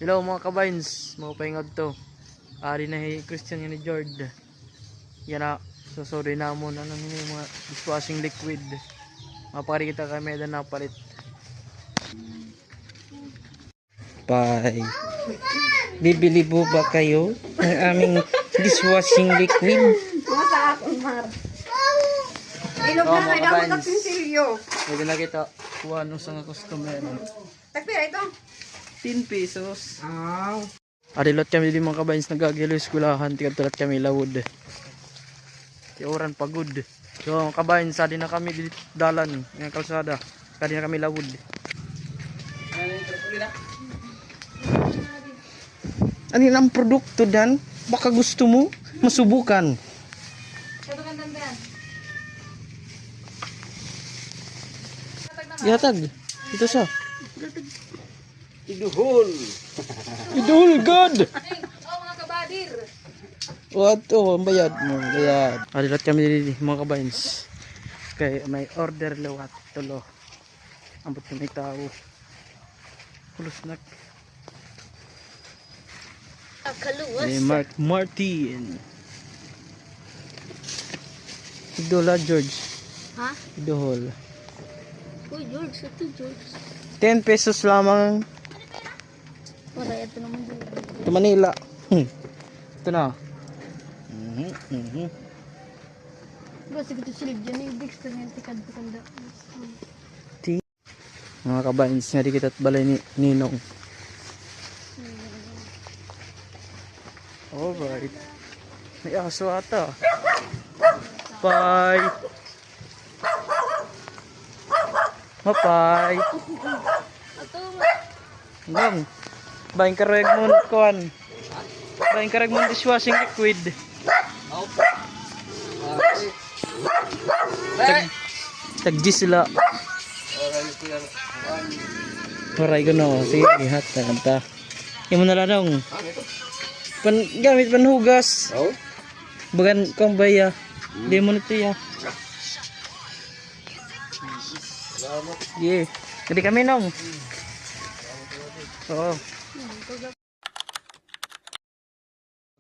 Hello mga kabines, mga paingag to. Ari na Christian yan ni George. Yan na, so sorry na mo na nang mga dishwashing liquid. Mapari kita kami na napalit. Bye. Bibili po ba kayo ng aming dishwashing liquid? Masa akong mar. Ilog Oh, na mga kaya ako kabines. tapinsilyo. Pwede na kita kuha nung sa customer. Tagpira ito. 10 pesos. Oh. Arilot kami din mga kabines nagagilo eskulahan. Tigad-tulat kami lawod. Oran pagod. So mga kabines, sadi na kami di dalan ng kalsada. Kadi na kami lawod. Ano yun ang produkto dan? Baka gusto mo masubukan. Yatag. Ito siya. Iduhol. Idol God. Oh mga kabadir. What? Oh, ang bayad mo. Bayad. Arilot kami din mga kabines. Kay may order lawat tulo. Ambot na may tao. Pulos na. Ni Mark Martin. Idola George. Ha? Idol. Uy George, ito George. 10 pesos lamang. Para ito naman George. Ito Manila. Ito na. Basta kita silid dyan yung big star yung tikad ko kanda. Mga kabains, nga di kita at balay ni Ninong. Alright. May aso ata. Bye. Mapay. Nong. Baing kareg mo kuan. Baing kareg mo dishwashing liquid. Tag sila. Maray ko no. Sige, hat na kanta. Yung mo nalanong. Gamit panhugas. Oh? Bagan kong baya. Di mo nito ya. Yeah. Jadi kami nong. Oo.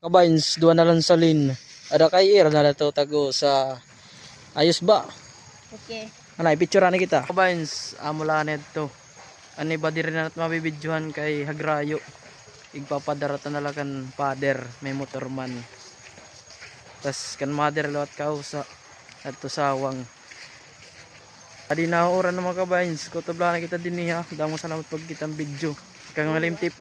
Kabains, duwa na lang salin. Ada kay ir na to tago sa ayos ba? Okay. Anay picture na kita. Kabains, amula neto. Ani ba diri na nat mabibidyohan kay Hagrayo. Igpapadarata na lang kan father, may motorman. Tas kan mother lawat ka sa adto sawang. Adi na oras na mga kabains, ko tabla na kita din niya. Damo salamat pag kitang video. Kang malim tip.